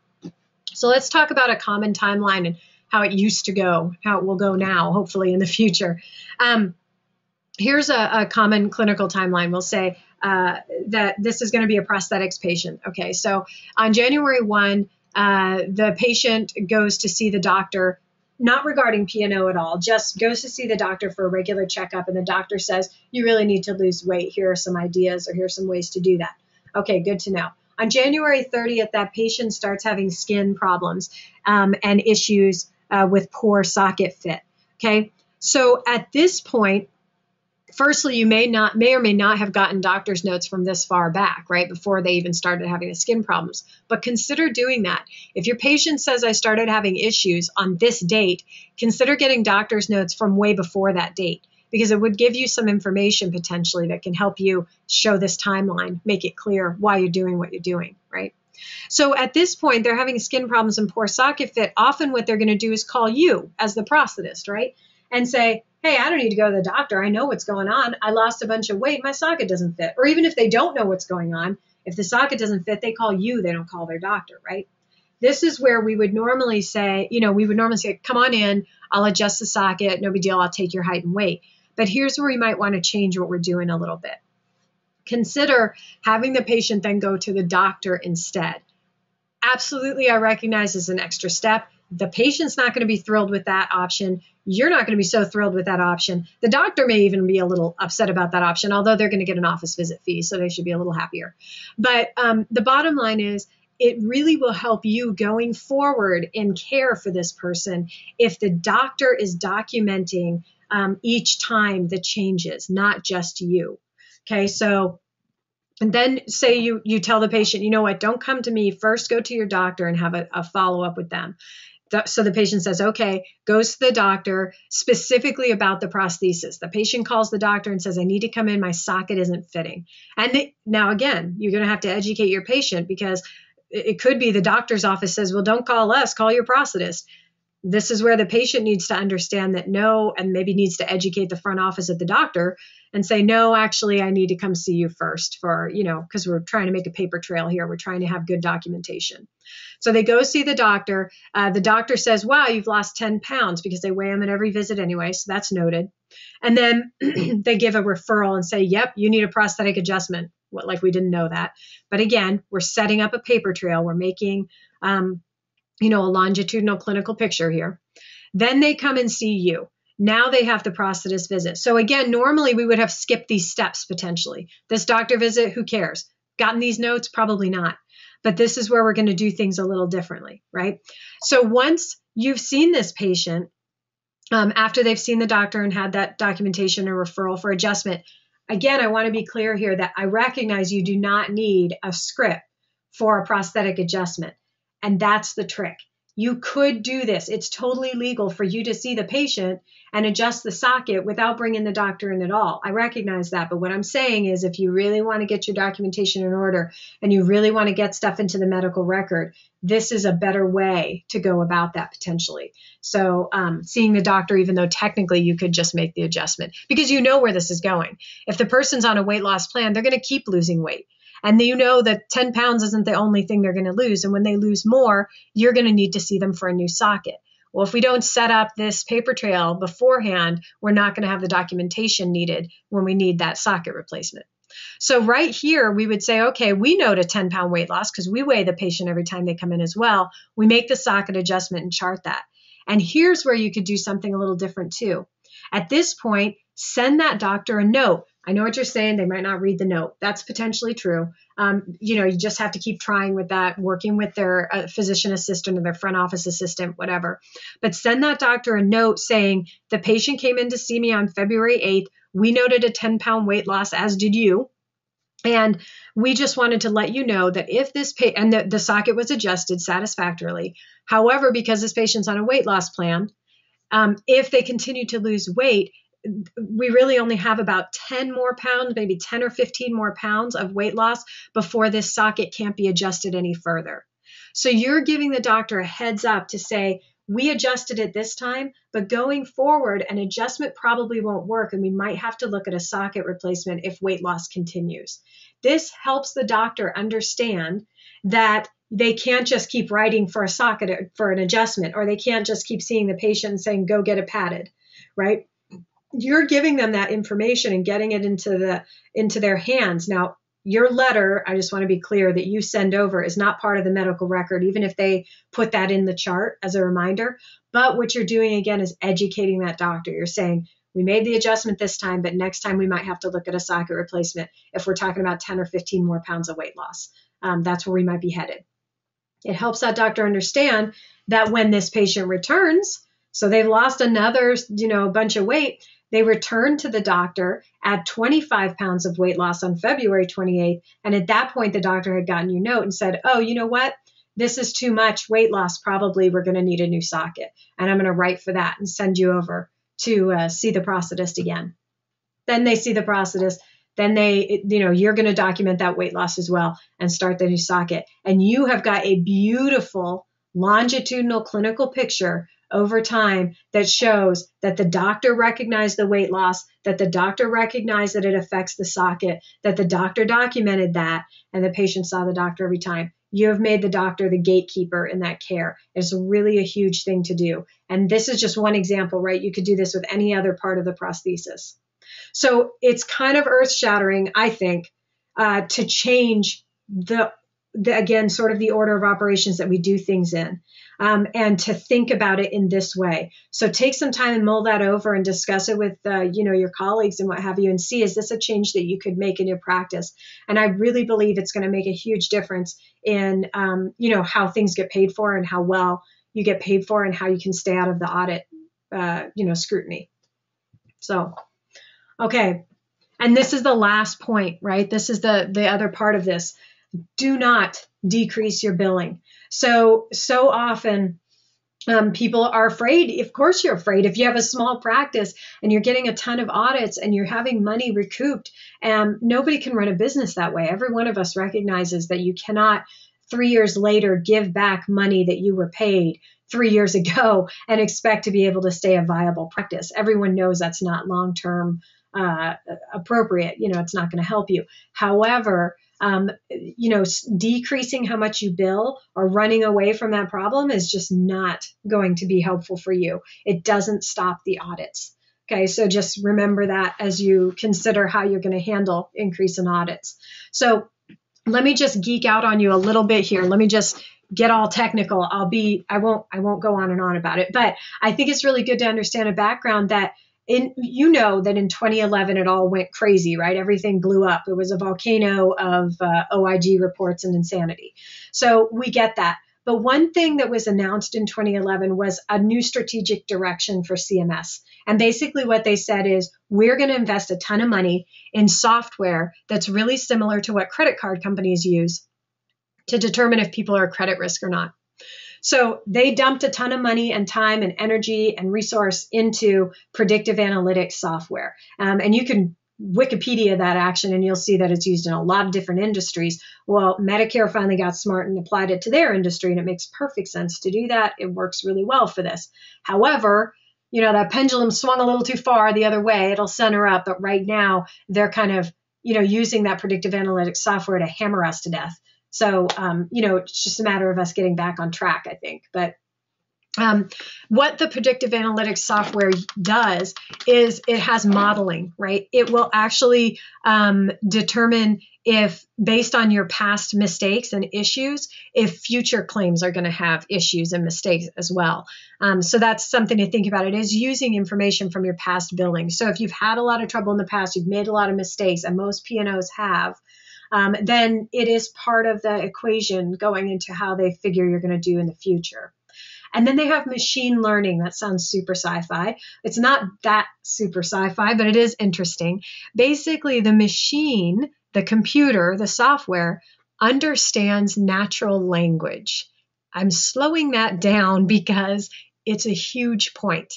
So let's talk about a common timeline and how it used to go, how it will go now, hopefully in the future. Here's a common clinical timeline. We'll say that this is going to be a prosthetics patient. Okay, so on January 1, the patient goes to see the doctor, not regarding P&O at all, just goes to see the doctor for a regular checkup, and the doctor says, you really need to lose weight. Here are some ideas, or here are some ways to do that. Okay, good to know. On January 30th, that patient starts having skin problems and issues with poor socket fit. Okay, so at this point, firstly, you may or may not have gotten doctor's notes from this far back, right, before they even started having the skin problems. But consider doing that. If your patient says, I started having issues on this date, consider getting doctor's notes from way before that date, because it would give you some information potentially that can help you show this timeline, make it clear why you're doing what you're doing, right? So at this point, they're having skin problems and poor socket fit. Often what they're going to do is call you as the prosthetist, right? And say, hey, I don't need to go to the doctor. I know what's going on. I lost a bunch of weight. My socket doesn't fit. Or even if they don't know what's going on, if the socket doesn't fit, they call you. They don't call their doctor, right? This is where we would normally say, come on in. I'll adjust the socket. No big deal. I'll take your height and weight. But here's where we might want to change what we're doing a little bit. Consider having the patient then go to the doctor instead. Absolutely, I recognize as an extra step. The patient's not going to be thrilled with that option. You're not going to be so thrilled with that option. The doctor may even be a little upset about that option, although they're going to get an office visit fee, so they should be a little happier. But the bottom line is, it really will help you going forward in care for this person if the doctor is documenting each time the changes, not just you. Okay, so and then say you tell the patient, you know what, don't come to me. First, go to your doctor and have a follow-up with them. So the patient says, okay, goes to the doctor specifically about the prosthesis. The patient calls the doctor and says, I need to come in. My socket isn't fitting. And now, again, you're going to have to educate your patient, because it could be the doctor's office says, well, don't call us, call your prosthetist. This is where the patient needs to understand that no, and maybe needs to educate the front office at the doctor and say, no, actually, I need to come see you first for, because we're trying to make a paper trail here. We're trying to have good documentation. So they go see the doctor. The doctor says, wow, you've lost 10 pounds, because they weigh them at every visit anyway. So that's noted. And then they give a referral and say, yep, you need a prosthetic adjustment. Like we didn't know that. But again, we're setting up a paper trail. We're making, a longitudinal clinical picture here. Then they come and see you. Now they have the prosthetist visit. So again, normally we would have skipped these steps potentially. This doctor visit, who cares? Gotten these notes? Probably not. But this is where we're going to do things a little differently, right? So once you've seen this patient, after they've seen the doctor and had that documentation or referral for adjustment, again, I want to be clear here that I recognize you do not need a script for a prosthetic adjustment. And that's the trick. You could do this. It's totally legal for you to see the patient and adjust the socket without bringing the doctor in at all. I recognize that. But what I'm saying is, if you really want to get your documentation in order and you really want to get stuff into the medical record, this is a better way to go about that potentially. So seeing the doctor, even though technically you could just make the adjustment, because you know where this is going. If the person's on a weight loss plan, they're going to keep losing weight. And you know that 10 pounds isn't the only thing they're going to lose. And when they lose more, you're going to need to see them for a new socket. Well, if we don't set up this paper trail beforehand, we're not going to have the documentation needed when we need that socket replacement. So right here, we would say, okay, we note a 10-pound weight loss because we weigh the patient every time they come in as well. We make the socket adjustment and chart that. And here's where you could do something a little different too. At this point, send that doctor a note. I know what you're saying. They might not read the note. That's potentially true. You just have to keep trying with that, working with their physician assistant or their front office assistant, whatever. But send that doctor a note saying, the patient came in to see me on February 8th. We noted a 10-pound weight loss, as did you. And we just wanted to let you know that if this and the socket was adjusted satisfactorily. However, because this patient's on a weight loss plan, if they continue to lose weight, we really only have about 10 more pounds, maybe 10 or 15 more pounds of weight loss before this socket can't be adjusted any further. So you're giving the doctor a heads up to say, we adjusted it this time, but going forward, an adjustment probably won't work, and we might have to look at a socket replacement if weight loss continues. This helps the doctor understand that they can't just keep writing for a socket for an adjustment, or they can't just keep seeing the patient and saying, go get it padded, right? You're giving them that information and getting it into their hands. Now, your letter, I just want to be clear, that you send over is not part of the medical record, even if they put that in the chart as a reminder. But what you're doing, again, is educating that doctor. You're saying, we made the adjustment this time, but next time we might have to look at a socket replacement if we're talking about 10 or 15 more pounds of weight loss. That's where we might be headed. It helps that doctor understand that when this patient returns, so they've lost another, bunch of weight, they return to the doctor at 25 pounds of weight loss on February 28th. And at that point, the doctor had gotten your note and said, oh, you know what? This is too much weight loss. Probably we're going to need a new socket. And I'm going to write for that and send you over to see the prosthetist again. Then they see the prosthetist. Then you're going to document that weight loss as well and start the new socket. And you have got a beautiful longitudinal clinical picture over time that shows that the doctor recognized the weight loss, that the doctor recognized that it affects the socket, that the doctor documented that, and the patient saw the doctor every time. You have made the doctor the gatekeeper in that care. It's really a huge thing to do. And this is just one example, right? You could do this with any other part of the prosthesis. So it's kind of earth-shattering, I think, to change again, sort of the order of operations that we do things in, and to think about it in this way. So take some time and mull that over and discuss it with, your colleagues and what have you, and see, is this a change that you could make in your practice? And I really believe it's going to make a huge difference in, how things get paid for and how well you get paid for and how you can stay out of the audit, scrutiny. So, okay. And this is the last point, right? This is the other part of this. Do not decrease your billing. So often people are afraid. Of course you're afraid. If you have a small practice and you're getting a ton of audits and you're having money recouped, nobody can run a business that way. Every one of us recognizes that you cannot 3 years later give back money that you were paid 3 years ago and expect to be able to stay a viable practice. Everyone knows that's not long-term appropriate. It's not going to help you. However, decreasing how much you bill or running away from that problem is just not going to be helpful for you. It doesn't stop the audits. Okay, so just remember that as you consider how you're going to handle increase in audits. So let me just geek out on you a little bit here. Let me just get all technical. I won't go on and on about it, but I think it's really good to understand a background that in 2011, it all went crazy, right? Everything blew up. It was a volcano of OIG reports and insanity. So we get that. But one thing that was announced in 2011 was a new strategic direction for CMS. And basically what they said is, we're going to invest a ton of money in software that's really similar to what credit card companies use to determine if people are at credit risk or not. So they dumped a ton of money and time and energy and resource into predictive analytics software. And you can Wikipedia that action and you'll see that it's used in a lot of different industries. Well, Medicare finally got smart and applied it to their industry, and it makes perfect sense to do that. It works really well for this. However, that pendulum swung a little too far the other way. It'll center up, but right now they're kind of, using that predictive analytics software to hammer us to death. So, it's just a matter of us getting back on track, I think. But What the predictive analytics software does is it has modeling, right? It will actually determine if, based on your past mistakes and issues, if future claims are going to have issues and mistakes as well. So that's something to think about. It is using information from your past billing. So if you've had a lot of trouble in the past, you've made a lot of mistakes, and most P&Os have, then it is part of the equation going into how they figure you're going to do in the future. And then they have machine learning. That sounds super sci-fi. It's not that super sci-fi, but it is interesting. Basically, the machine, the computer, the software understands natural language. I'm slowing that down because it's a huge point.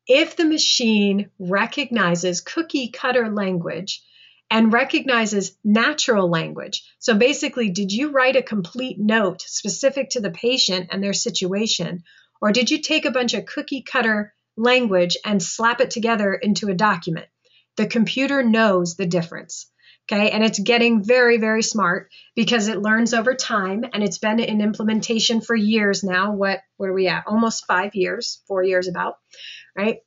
If the machine recognizes cookie cutter language and recognizes natural language. So basically, did you write a complete note specific to the patient and their situation, or did you take a bunch of cookie cutter language and slap it together into a document? The computer knows the difference. Okay, and it's getting very, very smart because it learns over time, and it's been in implementation for years now. What are we at? Almost 5 years, 4 years about, right?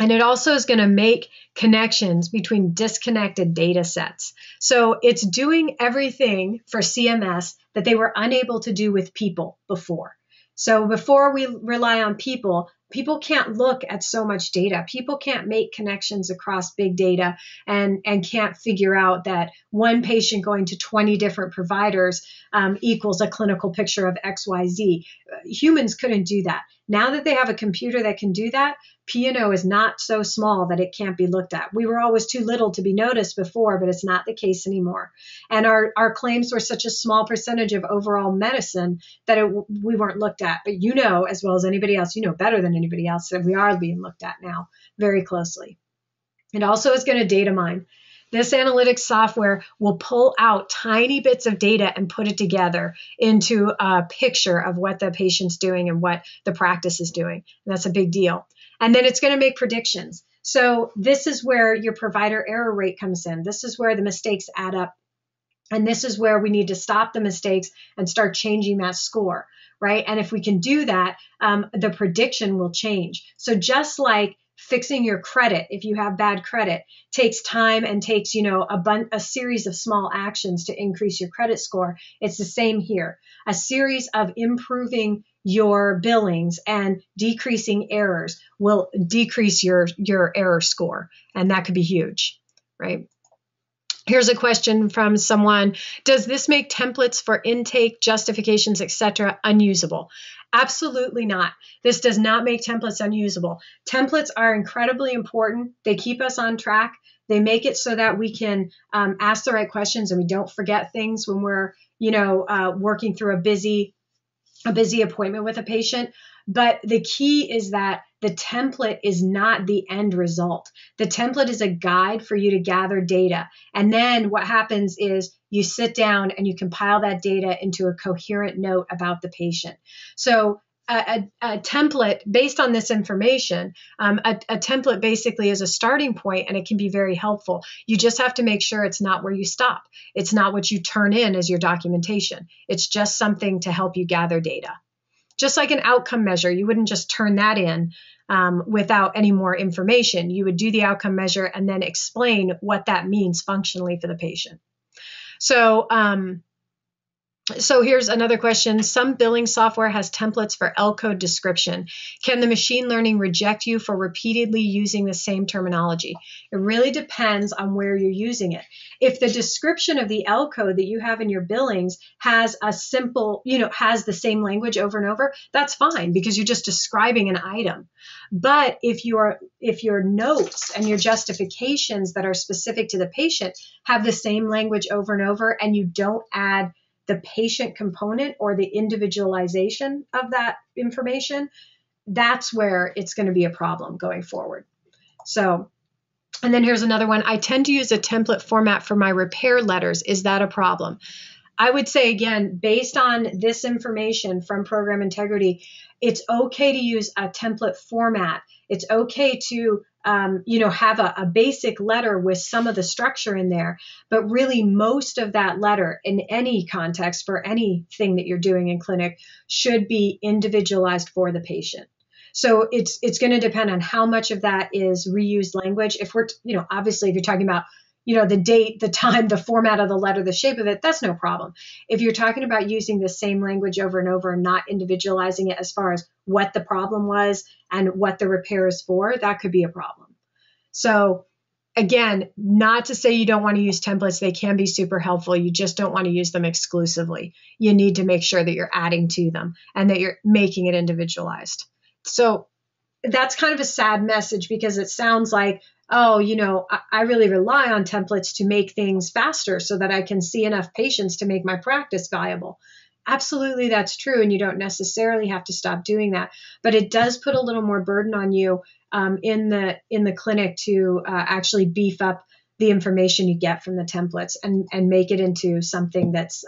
And it also is going to make connections between disconnected data sets. So it's doing everything for CMS that they were unable to do with people before. So before we rely on people, people can't look at so much data. People can't make connections across big data and can't figure out that one patient going to 20 different providers equals a clinical picture of XYZ. Humans couldn't do that. Now that they have a computer that can do that, P&O is not so small that it can't be looked at. We were always too little to be noticed before, but it's not the case anymore. And our claims were such a small percentage of overall medicine that we weren't looked at. But you know, as well as anybody else, you know better than anybody else, that we are being looked at now very closely. It also is going to data mine. This analytics software will pull out tiny bits of data and put it together into a picture of what the patient's doing and what the practice is doing. And that's a big deal. And then it's going to make predictions. So this is where your provider error rate comes in. This is where the mistakes add up. And this is where we need to stop the mistakes and start changing that score, right? And if we can do that, the prediction will change. So just like fixing your credit, if you have bad credit, takes time and takes, a series of small actions to increase your credit score. It's the same here. A series of improving your billings and decreasing errors will decrease your error score. And that could be huge, right? Here's a question from someone. Does this make templates for intake, justifications, etc. unusable? Absolutely not. This does not make templates unusable. Templates are incredibly important. They keep us on track. They make it so that we can ask the right questions and we don't forget things when we're, working through a busy appointment with a patient. But the key is that the template is not the end result. The template is a guide for you to gather data. And then what happens is you sit down and you compile that data into a coherent note about the patient. So a template based on this information, a template basically is a starting point, and it can be very helpful. You just have to make sure it's not where you stop. It's not what you turn in as your documentation. It's just something to help you gather data. Just like an outcome measure, you wouldn't just turn that in without any more information. You would do the outcome measure and then explain what that means functionally for the patient. So here's another question. Some billing software has templates for L code description. Can the machine learning reject you for repeatedly using the same terminology? It really depends on where you're using it. If the description of the L code that you have in your billings has a simple, has the same language over and over, that's fine because you're just describing an item. But if your notes and your justifications that are specific to the patient have the same language over and over, and you don't add the patient component or the individualization of that information, that's where it's going to be a problem going forward. So, and then here's another one. I tend to use a template format for my repair letters. Is that a problem? I would say, again, based on this information from Program Integrity, it's okay to use a template format. It's okay to have a basic letter with some of the structure in there, but really most of that letter in any context for anything that you're doing in clinic should be individualized for the patient. So it's going to depend on how much of that is reused language. If we're, obviously if you're talking about, the date, the time, the format of the letter, the shape of it, that's no problem. If you're talking about using the same language over and over and not individualizing it as far as what the problem was and what the repair is for, that could be a problem. So again, not to say you don't want to use templates. They can be super helpful. You just don't want to use them exclusively. You need to make sure that you're adding to them and that you're making it individualized. So that's kind of a sad message because it sounds like, oh, I really rely on templates to make things faster so that I can see enough patients to make my practice viable. Absolutely, that's true. And you don't necessarily have to stop doing that. But it does put a little more burden on you in the clinic to actually beef up the information you get from the templates and make it into something that's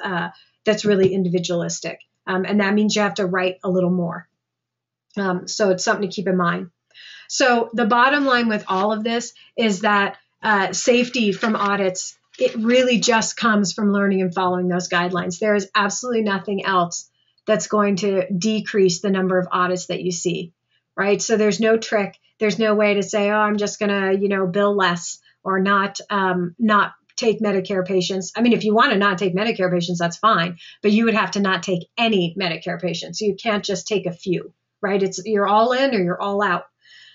really individualistic. And that means you have to write a little more. So it's something to keep in mind. So the bottom line with all of this is that safety from audits, it really just comes from learning and following those guidelines. There is absolutely nothing else that's going to decrease the number of audits that you see, right? So there's no trick. There's no way to say, oh, I'm just going to, bill less or not take Medicare patients. I mean, if you want to not take Medicare patients, that's fine, but you would have to not take any Medicare patients. You can't just take a few, right? You're all in or you're all out.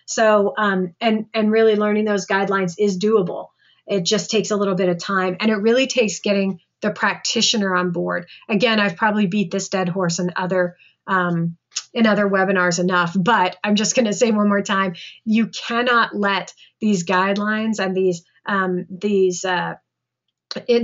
So, and really learning those guidelines is doable. It just takes a little bit of time, and it really takes getting the practitioner on board. Again, I've probably beat this dead horse in other webinars enough, but I'm just going to say one more time, you cannot let these guidelines and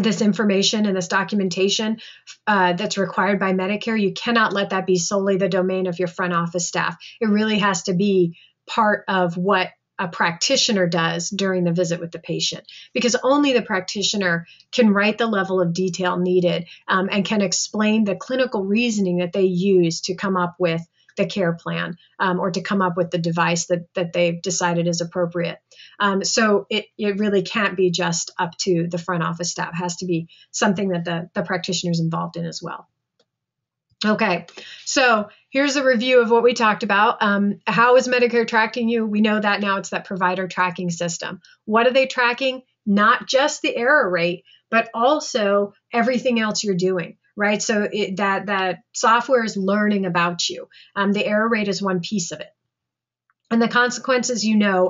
this information and this documentation that's required by Medicare, you cannot let that be solely the domain of your front office staff. It really has to be part of what a practitioner does during the visit with the patient, because only the practitioner can write the level of detail needed and can explain the clinical reasoning that they use to come up with the care plan or to come up with the device that they've decided is appropriate. So it really can't be just up to the front office staff. It has to be something that the practitioner is involved in as well. Okay, so here's a review of what we talked about. How is Medicare tracking you? We know that now. It's that provider tracking system. What are they tracking? Not just the error rate, but also everything else you're doing, right? So that software is learning about you. The error rate is one piece of it. And the consequences,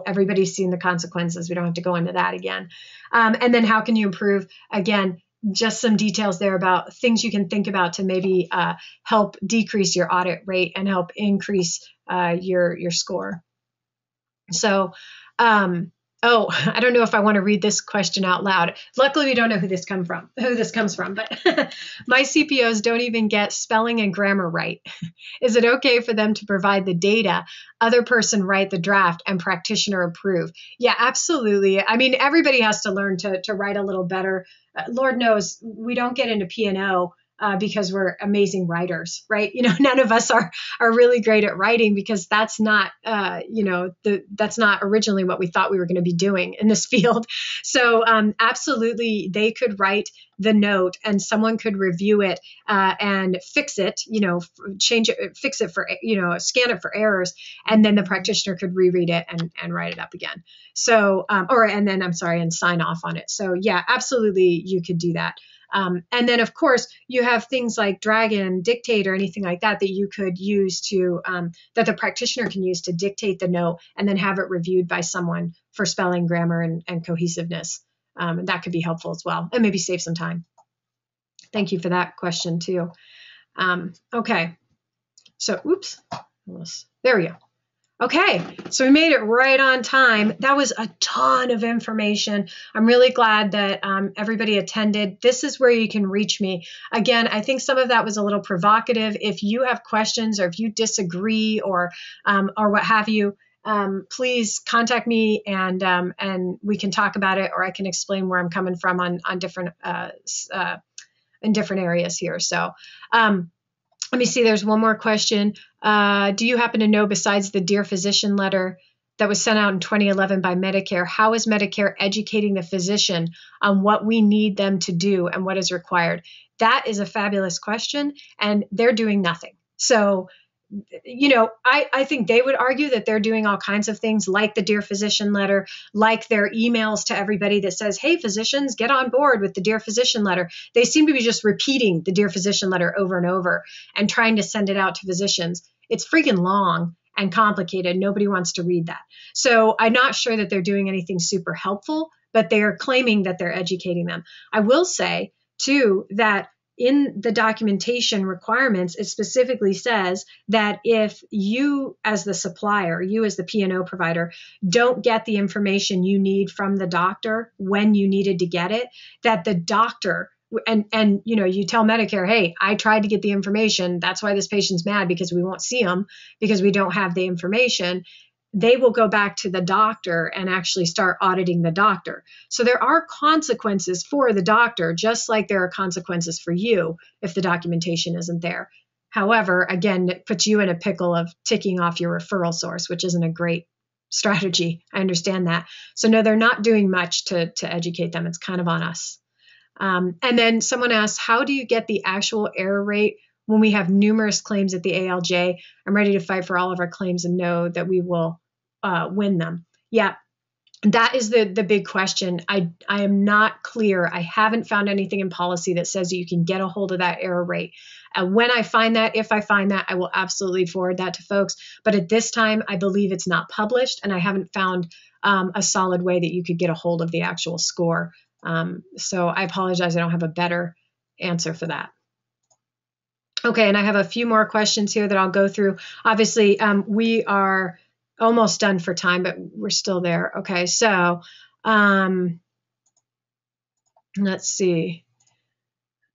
everybody's seen the consequences. We don't have to go into that again. And then how can you improve? Again, just some details there about things you can think about to maybe help decrease your audit rate and help increase your score. So, I don't know if I want to read this question out loud. Luckily, we don't know who this comes from, but my CPOs don't even get spelling and grammar right. Is it okay for them to provide the data, other person write the draft, and practitioner approve? Yeah, absolutely. I mean, everybody has to learn to write a little better. Lord knows we don't get into P&O because we're amazing writers, right? None of us are really great at writing because that's not, that's not originally what we thought we were going to be doing in this field. So absolutely, they could write the note and someone could review it and fix it, change it, fix it for, scan it for errors, and then the practitioner could reread it and write it up again. So, and sign off on it. So yeah, absolutely, you could do that. And then, of course, you have things like Dragon, Dictate, or anything like that you could use to, that the practitioner can use to dictate the note and then have it reviewed by someone for spelling, grammar, and cohesiveness. And that could be helpful as well, and maybe save some time. Thank you for that question, too. Okay. So, there we go. Okay, so we made it right on time. That was a ton of information. I'm really glad that everybody attended. This is where you can reach me. Again, I think some of that was a little provocative. If you have questions or if you disagree or what have you, please contact me and we can talk about it, or I can explain where I'm coming from on different in different areas here. So. Let me see, there's one more question. Do you happen to know, besides the Dear Physician letter, that was sent out in 2011 by Medicare. How is Medicare educating the physician on what we need them to do and what is required? That is a fabulous question, and they're doing nothing. So, I think they would argue that they're doing all kinds of things like the Dear Physician letter, like their emails to everybody that says, hey, physicians, get on board with the Dear Physician letter. They seem to be just repeating the Dear Physician letter over and over and trying to send it out to physicians. It's freaking long and complicated. Nobody wants to read that. So I'm not sure that they're doing anything super helpful, but they are claiming that they're educating them. I will say, too, that in the documentation requirements, it specifically says that if you as the supplier, you as the P&O provider, don't get the information you need from the doctor when you needed to get it, that the doctor, and you tell Medicare, hey, I tried to get the information. That's why this patient's mad, because we won't see them because we don't have the information. They will go back to the doctor and actually start auditing the doctor. So there are consequences for the doctor, just like there are consequences for you if the documentation isn't there. However, again, it puts you in a pickle of ticking off your referral source, which isn't a great strategy. I understand that. So no, they're not doing much to educate them. It's kind of on us. And then someone asked, how do you get the actual error rate when we have numerous claims at the ALJ? I'm ready to fight for all of our claims and know that we will win them. Yeah, that is the big question. I am not clear. I haven't found anything in policy that says you can get a hold of that error rate. When I find that, if I find that, I will absolutely forward that to folks. But at this time, I believe it's not published, and I haven't found a solid way that you could get a hold of the actual score. So I apologize. I don't have a better answer for that. Okay, and I have a few more questions here that I'll go through. Obviously, we are almost done for time, but we're still there. Okay, so let's see.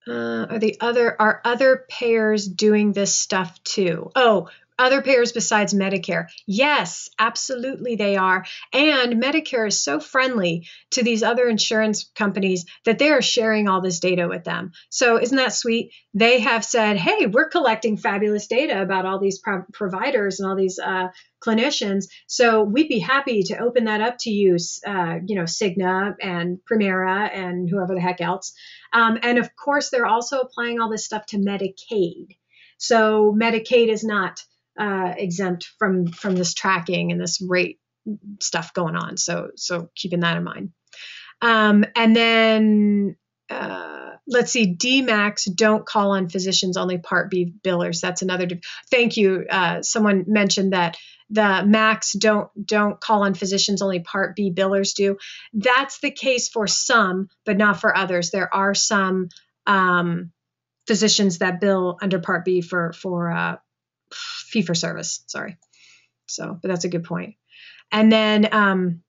Are other payers doing this stuff too? Oh, other payers besides Medicare? Yes, absolutely they are. And Medicare is so friendly to these other insurance companies that they are sharing all this data with them. So isn't that sweet? They have said, hey, we're collecting fabulous data about all these providers and all these clinicians. So we'd be happy to open that up to you, Cigna and Primera and whoever the heck else. And of course, they're also applying all this stuff to Medicaid. So Medicaid is not exempt from this tracking and this rate stuff going on. So keeping that in mind. And then let's see, DMACs don't call on physicians, only Part B billers. That's another. Thank you. Someone mentioned that the MACs don't call on physicians, only Part B billers do. That's the case for some, but not for others. There are some physicians that bill under Part B for fee for service. Sorry. So, but that's a good point. And then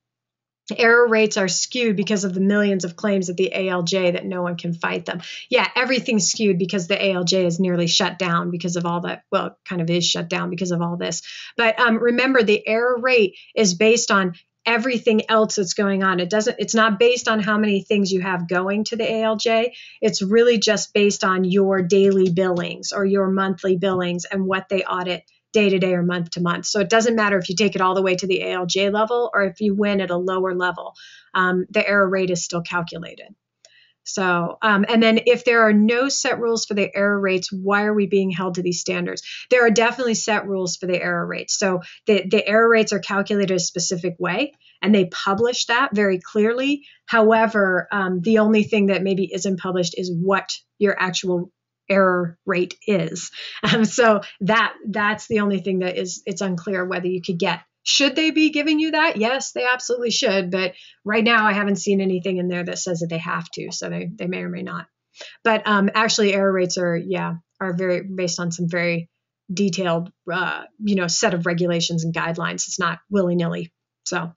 error rates are skewed because of the millions of claims at the ALJ that no one can fight them. Yeah, everything's skewed because the ALJ is nearly shut down because of all that. Well, it kind of is shut down because of all this. But remember, the error rate is based on everything else that's going on. It's not based on how many things you have going to the ALJ. It's really just based on your daily billings or your monthly billings and what they audit day to day or month to month. So it doesn't matter if you take it all the way to the ALJ level or if you win at a lower level, the error rate is still calculated. So, and then if there are no set rules for the error rates, why are we being held to these standards? There are definitely set rules for the error rates. So the error rates are calculated a specific way, and they publish that very clearly. However, the only thing that maybe isn't published is what your actual error rate is. So that's the only thing that it's unclear whether you could get. Should they be giving you that? Yes, they absolutely should. But right now, I haven't seen anything in there that says that they have to. So they may or may not. But actually, error rates are very based on some very detailed, set of regulations and guidelines. It's not willy-nilly. So,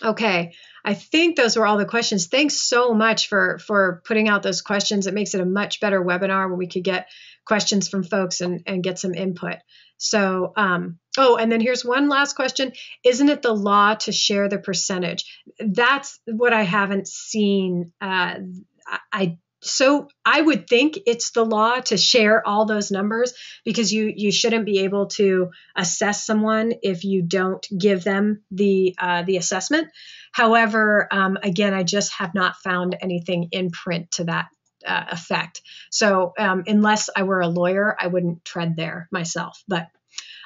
okay. I think those were all the questions. Thanks so much for putting out those questions. It makes it a much better webinar where we could get questions from folks and get some input. So, and then here's one last question. Isn't it the law to share the percentage? That's what I haven't seen. I So I would think it's the law to share all those numbers, because you shouldn't be able to assess someone if you don't give them the assessment. However, again, I just have not found anything in print to that effect. So unless I were a lawyer, I wouldn't tread there myself. But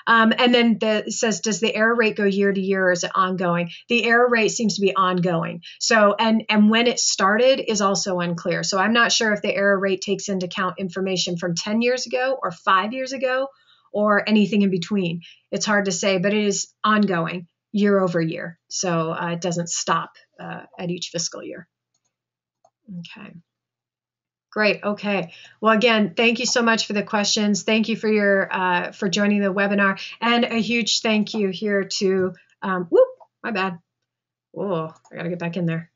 and then it says, does the error rate go year to year, or is it ongoing? The error rate seems to be ongoing. So, and when it started is also unclear. So I'm not sure if the error rate takes into account information from 10 years ago or 5 years ago or anything in between. It's hard to say, but it is ongoing year over year. So it doesn't stop at each fiscal year. Okay. Great. Okay. Well, again, thank you so much for the questions. Thank you for your for joining the webinar, and a huge thank you here to my bad. Oh, I got to get back in there.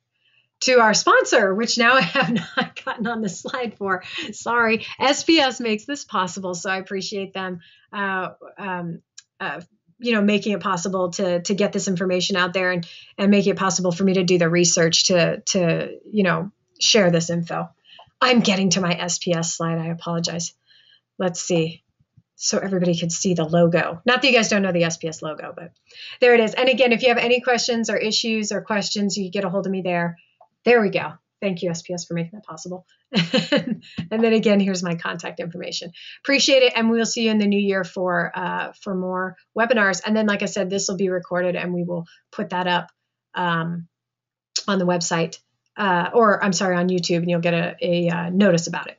To our sponsor, which now I have not gotten on the slide for. Sorry, SPS makes this possible, so I appreciate them. Making it possible to get this information out there, and making it possible for me to do the research to share this info. I'm getting to my SPS slide. I apologize. Let's see. So everybody can see the logo. Not that you guys don't know the SPS logo, but there it is. And again, if you have any questions or issues or questions, you get a hold of me there. There we go. Thank you, SPS, for making that possible. And then again, here's my contact information. Appreciate it. And we'll see you in the new year for more webinars. And then, like I said, this will be recorded and we will put that up on the website. On YouTube, and you'll get a notice about it.